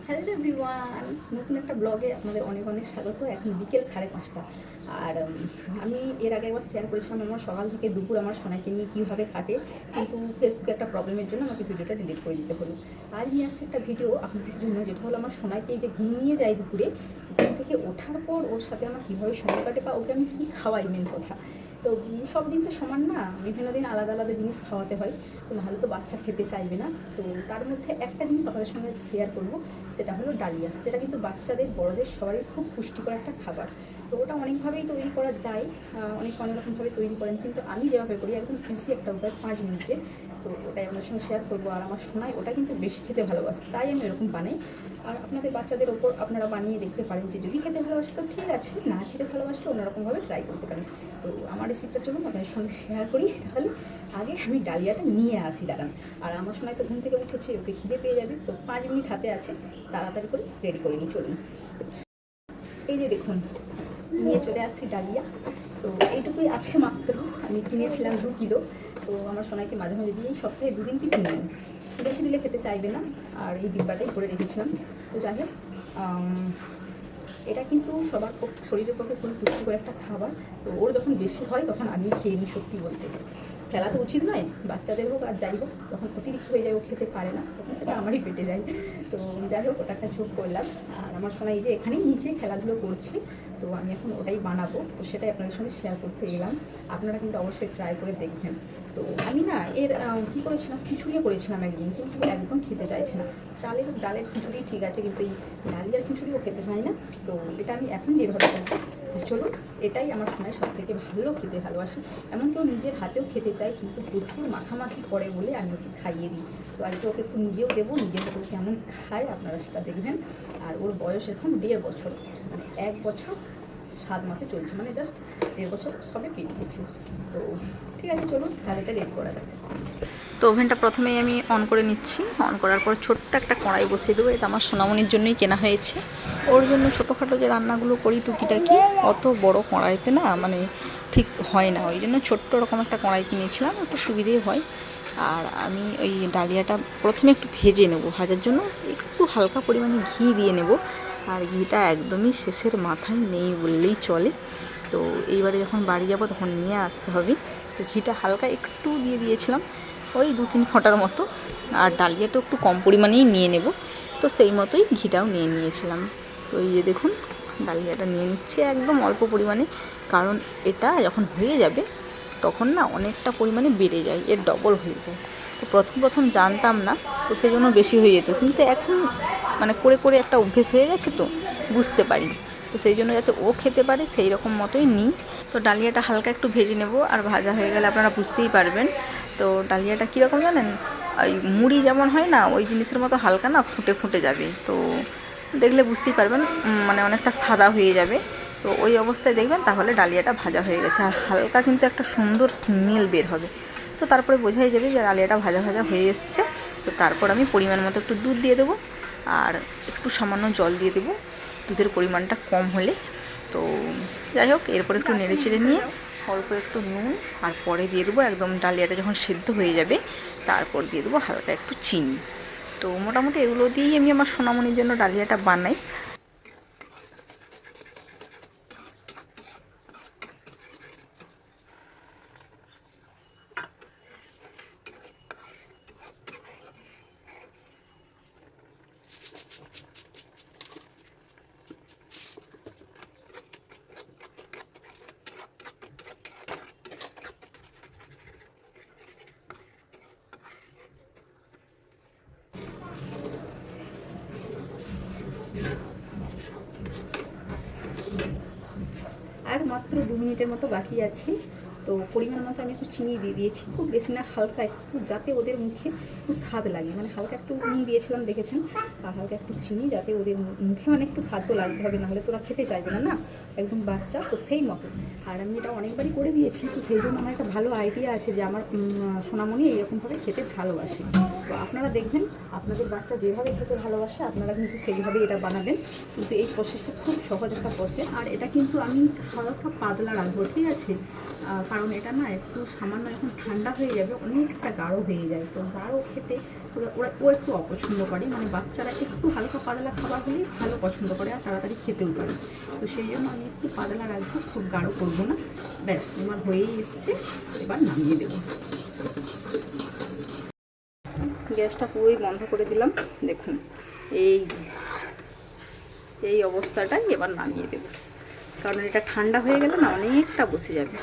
Hello everyone, নতুন একটা ব্লগে আপনাদের অনেক অনেক স্বাগত। এখন বিকেল 5:30। আর আমি এর আগে একবার শেয়ার করেছিলাম আমার সকাল থেকে দুপুর আমার সোনাকে নিয়ে কীভাবে কাটে, কিন্তু ফেসবুকে একটা প্রবলেমের জন্য আমাকে ভিডিওটা ডিলিট করে দিতে হলো। আজ নিয়ে আসছে একটা ভিডিও আপনাদের জন্য, যেটা হলো আমার সোনাকে এই যে ঘুমিয়ে যায় দুপুরে, ঘুম থেকে ওঠার পর ওর সাথে আমার কীভাবে সময় কাটে বা ওকে আমি কী খাওয়াই, মেন কথা। তো সব দিন তো সমান না, বিভিন্ন দিন আলাদা আলাদা জিনিস খাওয়াতে হয়, তো নাহলে তো বাচ্চা খেতে চাইবে না। তো তার মধ্যে একটা জিনিস আপনাদের সঙ্গে শেয়ার করব, সেটা হলো ডালিয়া, যেটা কিন্তু বাচ্চাদের বড়দের সবারই খুব পুষ্টিকর একটা খাবার। তো ওটা অনেকভাবেই তৈরি করা যায়, অনেক রকমভাবে তৈরি করেন, কিন্তু আমি যেভাবে করি একদম ইজি একটা উপায়, 5 মিনিটে। তো ওটাই আপনার সঙ্গে শেয়ার করবো। আর আমার শোনায় ওটা কিন্তু বেশি খেতে ভালোবাসে, তাই আমি এরকম বানাই। আর আপনাদের বাচ্চাদের ওপর আপনারা বানিয়ে দেখতে পারেন, যে যদি খেতে ভালোবাসে তো ঠিক আছে, না খেতে ভালোবাসলে অন্যরকমভাবে ট্রাই করতে পারেন। তো আমার রেসিপিটার জন্য আপনাদের সঙ্গে শেয়ার করি। তাহলে আগে আমি ডালিয়াটা নিয়ে আসি, দাঁড়ান। আর আমার সময় তো ঘুম থেকে উঠেছে, ওকে খিদে পেয়ে যাবে, তো 5 মিনিট হাতে আছে, তাড়াতাড়ি করে রেডি করে নিই, চলুন। এই যে দেখুন, নিয়ে চলে আসছি ডালিয়া। তো এইটুকুই আছে মাত্র, আমি কিনেছিলাম 2 কিলো। তো আমার সোনাইকে মাঝে মাঝে দিয়ে সপ্তাহে 2 দিন কি 3 দিন, বেশি দিলে খেতে চাইবে না। আর এই ডিব্বাটাই করে রেখেছিলাম। তো যাই হোক, এটা কিন্তু সবার শরীরের পক্ষে খুব পুষ্টিকর একটা খাবার। তো ওর যখন বেশি হয় তখন আমি খেয়ে নিই, সত্যি বলতে। খেলা তো উচিত নয়, বাচ্চাদের হোক আর যাই হোক, যখন অতিরিক্ত হয়ে যায় ও খেতে পারে না, তখন সেটা আমারই পেটে যায়। তো যাই হোক, ওটা একটা যোগ করলাম। আর আমার সোনা এই যে এখানেই নিচে খেলাধুলো করছে, তো আমি এখন ওটাই বানাবো, তো সেটাই আপনাদের সঙ্গে শেয়ার করতে এলাম। আপনারা কিন্তু অবশ্যই ট্রাই করে দেখবেন। তো আমি না এর কী করেছিলাম, খিচুড়িও করেছিলাম একদিন, কিন্তু একদম খেতে চাইছে না। চালের ডালের খিচুড়ি ঠিক আছে, কিন্তু এই ডালিয়ার খিচুড়িও খেতে চায় না। তো এটা আমি এখন যেভাবে করবো, চলুন, এটাই আমার সময় সব থেকে ভালো খেতে ভালোবাসি। এমন কেউ নিজের হাতেও খেতে চায়, কিন্তু প্রচুর মাখামাখি করে বলে আমি ওকে খাইয়ে দিই। তো আজকে ওকে একটু নিজেও দেবো, নিজের হাতেও কেমন খায় আপনারা সেটা দেখবেন। আর ওর বয়স এখন 1.5 বছর, মানে 1 বছর 7 মাসে চলছে, মানে জাস্ট 1.5 বছর সবে পেরিয়েছে। তো ঠিক আছে, চলুন তাহলে এটা রেডি করা যাবে। তো ওভেনটা প্রথমেই আমি অন করে নিচ্ছি। অন করার পর ছোট্ট একটা কড়াই বসিয়ে দেবো। এটা আমার সোনামণির জন্যই কেনা হয়েছে। ওর জন্য ছোটোখাটো যে রান্নাগুলো করি টুকিটাকি, অত বড় কড়াইতে না মানে ঠিক হয় না, ওই জন্য ছোট্ট রকম একটা কড়াই কিনেছিলাম, একটু সুবিধেই হয়। আর আমি ওই ডালিয়াটা প্রথমে একটু ভেজে নেব, ভাজার জন্য একটু হালকা পরিমাণে ঘি দিয়ে নেব। আর ঘিটা একদমই শেষের মাথায় নেই বললেই চলে। তো এইবারে যখন বাড়ি যাব তখন নিয়ে আসতে হবে। তো ঘিটা হালকা একটু দিয়ে দিয়েছিলাম, ওই 2-3 ফোঁটার মতো। আর ডালিয়াটা একটু কম পরিমাণেই নিয়ে নেব, তো সেই মতোই ঘিটাও নিয়ে নিয়েছিলাম। তো এই যে দেখুন, ডালিয়াটা নিয়ে নিচ্ছে একদম অল্প পরিমাণে, কারণ এটা যখন হয়ে যাবে তখন না অনেকটা পরিমাণে বেড়ে যায়, এর ডবল হয়ে যায়। তো প্রথম জানতাম না, তো সেই জন্য বেশি হয়ে যেত, কিন্তু এখন মানে করে করে একটা অভ্যেস হয়ে গেছে, তো বুঝতে পারি। তো সেই জন্য যাতে ও খেতে পারে সেই রকম মতোই নিই। তো ডালিয়াটা হালকা একটু ভেজে নেব, আর ভাজা হয়ে গেলে আপনারা বুঝতেই পারবেন। তো ডালিয়াটা কীরকম জানেন, ওই মুড়ি যেমন হয় না, ওই জিনিসের মতো হালকা না ফুটে ফুটে যাবে। তো দেখলে বুঝতেই পারবেন, মানে অনেকটা সাদা হয়ে যাবে। তো ওই অবস্থায় দেখবেন তাহলে ডালিয়াটা ভাজা হয়ে গেছে, আর হালকা কিন্তু একটা সুন্দর স্মেল বের হবে। তো তারপরে বোঝাই যাবে যে ডালিয়াটা ভাজা ভাজা হয়ে এসছে। তো তারপর আমি পরিমাণ মতো একটু দুধ দিয়ে দেবো, আর একটু সামান্য জল দিয়ে দেবো, দুধের পরিমাণটা কম হলে। তো যাই হোক, এরপর একটু নেড়ে চেড়ে নিয়ে অল্প একটু নুন, আর পরে দিয়ে দেবো একদম ডালিয়াটা যখন সেদ্ধ হয়ে যাবে তারপর দিয়ে দেবো হালকা একটু চিনি। তো মোটামুটি এগুলো দিয়েই আমি আমার সোনামণির জন্য ডালিয়াটা বানাই। আর মাত্র 2 মিনিটের মতো বাকি আছে। তো পরিমাণ মতো আমি একটু চিনি দিয়ে দিয়েছি, খুব বেশি না, হালকা একটু, যাতে ওদের মুখে একটু স্বাদ লাগে। মানে হালকা একটু নুন দিয়েছিলাম দেখেছেন, আর হালকা একটু চিনি, যাতে ওদের মুখে মানে একটু স্বাদ তো লাগতে হবে, নাহলে তোরা খেতে চাইবে না, না একদম বাচ্চা তো সেই মতো। আর আমি এটা অনেকবারই করে দিয়েছি, তো সেই জন্য আমার একটা ভালো আইডিয়া আছে যে আমার সোনামণি এইরকমভাবে খেতে ভালোবাসে। তো আপনারা দেখবেন আপনাদের বাচ্চা যেভাবে খেতে ভালোবাসে আপনারা কিন্তু সেইভাবেই এটা বানাবেন। কিন্তু এই প্রসেসটা খুব সহজ একটা প্রসেস। আর এটা কিন্তু আমি হালকা পাতলা রাখবো, ঠিক আছে? কারণ এটা না একটু সামান্য যখন ঠান্ডা হয়ে যাবে অনেকটা গাঢ় হয়ে যায়, তো গাঢ় খেতে ও একটু অপছন্দ করে, মানে বাচ্চারা একটু হালকা পাতলা খাবার হলেই ভালো পছন্দ করে আর তাড়াতাড়ি খেতেও পারে। তো সেই জন্য আমি একটু পাতলা রাখবো, খুব গাঢ় করবো না। ব্যাস আমার হয়েই এসছে, এবার নামিয়ে দেবো। গ্যাসটা পুরোই বন্ধ করে দিলাম। দেখুন এই অবস্থাটাই এবার নামিয়ে দেবো, কারণ এটা ঠান্ডা হয়ে গেলে না অনেকটা বসে যাবে।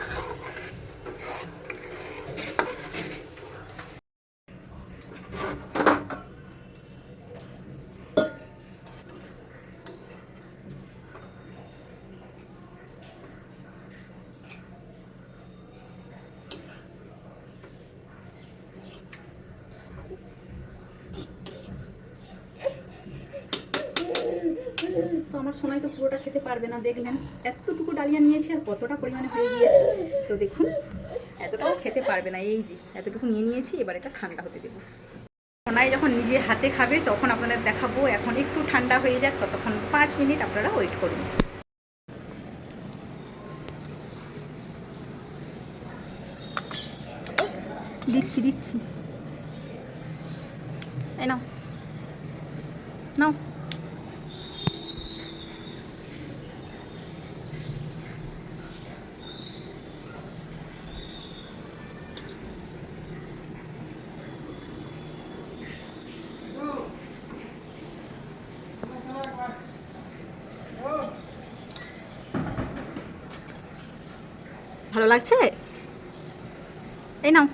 তো আমার সোনাই তো পুরোটা খেতে পারবে না, দেখলেন এতটুকু ডালিয়া নিয়েছি আর কতটা পরিমাণে হয়ে গিয়েছে। তো দেখুন এতটাও খেতে পারবে না, এই যে এতটুকু নিয়ে নিয়েছি, এবার এটা ঠান্ডা হতে দেবো। সোনাই যখন নিজে হাতে খাবে তখন আপনাদের দেখাবো। এখন একটু ঠান্ডা হয়ে যাক, ততক্ষণ 5 মিনিট আপনারা ওয়েট করুন। দিচ্ছি এই নাও নাও। ভালো লাগছে? এই নাও।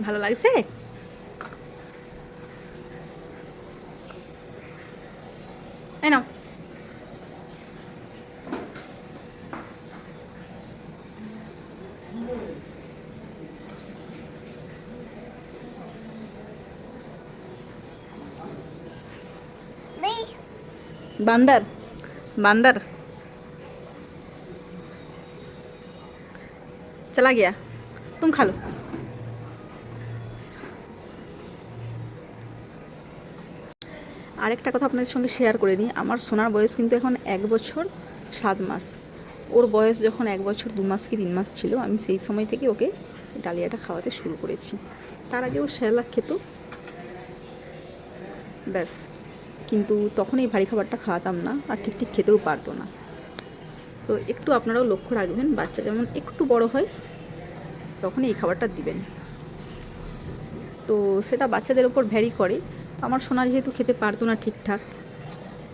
ভালো লাগছে? এই নাও। बांदर बांदर चला गया, तुम खा लो। আরেকটা কথা আপনাদের সঙ্গে শেয়ার করে নিই, আমার সোনার বয়স কিন্তু এখন 1 বছর 7 মাস। ওর বয়স যখন 1 বছর 2 মাস কি 3 মাস ছিল, আমি সেই সময় থেকে ওকে ডালিয়াটা খাওয়াতে শুরু করেছি। তার আগে ও সেরেলাক খেত, ব্যাস। কিন্তু তখন এই ভারী খাবারটা খাওয়াতাম না আর ঠিক খেতেও পারতো না। তো একটু আপনারাও লক্ষ্য রাখবেন, বাচ্চা যেমন একটু বড় হয় তখন এই খাবারটা দিবেন। তো সেটা বাচ্চাদের ওপর ভ্যারি করে। আমার সোনা যেহেতু খেতে পারতো না ঠিকঠাক,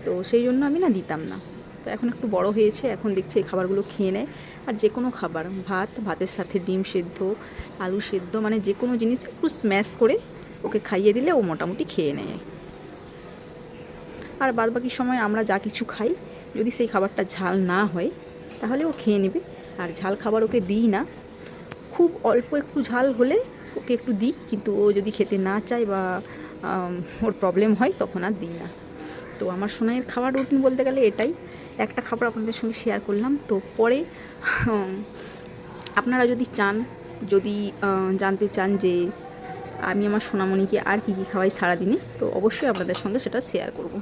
তো সেই জন্য আমি না দিতাম না। তো এখন একটু বড় হয়েছে, এখন দেখছি এই খাবারগুলো খেয়ে নেয়। আর যে কোনো খাবার, ভাতের সাথে ডিম সেদ্ধ, আলু সেদ্ধ, মানে যে কোনো জিনিস একটু স্ম্যাশ করে ওকে খাইয়ে দিলে ও মোটামুটি খেয়ে নেয়। আর বাদবাকি সময় আমরা যা কিছু খাই, যদি সেই খাবারটা ঝাল না হয় তাহলে ও খেয়ে নেবে। আর ঝাল খাবার ওকে দিই না, খুব অল্প একটু ঝাল হলে ওকে একটু দিই, কিন্তু ও যদি খেতে না চায় বা ওর প্রবলেম হয় তখন আর দিই না। তো আমার সোনাইয়ের খাবার রুটিন বলতে গেলে এটাই। একটা খাবার আপনাদের সঙ্গে শেয়ার করলাম। তো পরে আপনারা যদি চান, যদি জানতে চান যে আমি আমার সোনামণিকে আর কী কী খাওয়াই সারাদিনে, তো অবশ্যই আপনাদের সঙ্গে সেটা শেয়ার করব।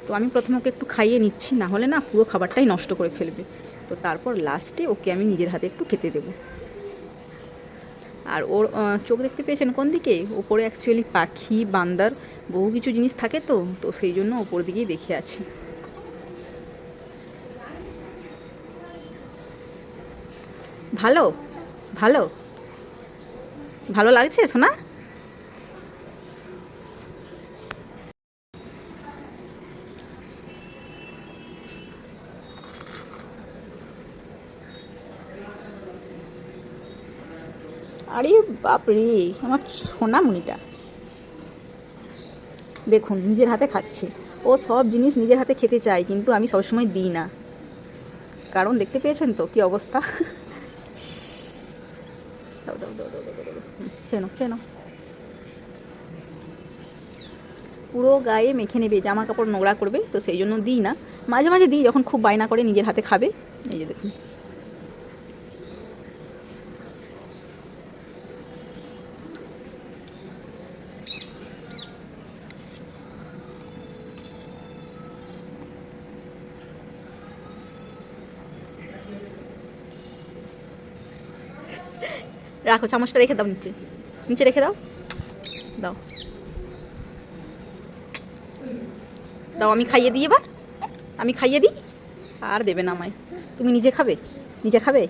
তো আমি প্রথমে ওকে একটু খাইয়ে নিচ্ছি, না হলে না পুরো খাবারটাই নষ্ট করে ফেলবে। তো তারপর লাস্টে ওকে আমি নিজের হাতে একটু খেতে দেবো। আর ওর চোখ দেখতে পেয়েছেন কোন দিকে? ওপরে অ্যাকচুয়ালি পাখি, বান্দর, বহু কিছু জিনিস থাকে, তো সেই জন্য ওপর দিকেই দেখে আছে। ভালো ভালো ভালো লাগছে সোনা? আরে বাপরে, আমার সোনামণিটা দেখুন নিজের হাতে খাচ্ছে। ও সব জিনিস নিজের হাতে খেতে চায়, কিন্তু আমি সবসময় দিই না, কারণ দেখতে পেয়েছেন তো কী অবস্থা। দাও দাও দাও দাও দাও দাও, কেন কেন পুরো গায়ে মেখে নেবে, জামা কাপড় নোংরা করবে, তো সেই জন্য দিই না। মাঝে মাঝে দিই যখন খুব বায়না করে নিজের হাতে খাবে। এই যে দেখুন রাখো, চামচটা রেখে দাও নিচে, নিচে রেখে দাও, দাও দাও, আমি খাইয়ে দিই এবার, আমি খাইয়ে দিই। আর দেবে না আমায়, তুমি নিজে খাবে, নিজে খাবে।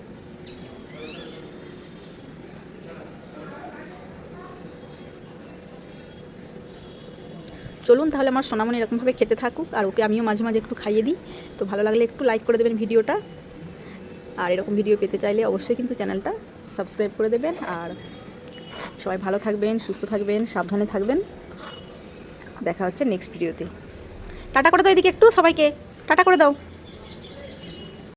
চলুন তাহলে আমার সোনামণি এরকমভাবে খেতে থাকুক, আর ওকে আমিও মাঝে মাঝে একটু খাইয়ে দিই। তো ভালো লাগলে একটু লাইক করে দেবেন ভিডিওটা, আর এরকম ভিডিও পেতে চাইলে অবশ্যই কিন্তু চ্যানেলটা সাবস্ক্রাইব করে দেবেন। আর সবাই ভালো থাকবেন, সুস্থ থাকবেন, সাবধানে থাকবেন। দেখা হচ্ছে নেক্সট ভিডিওতে। টাটা করে দাও এদিকে একটু সবাইকে, টাটা করে দাও।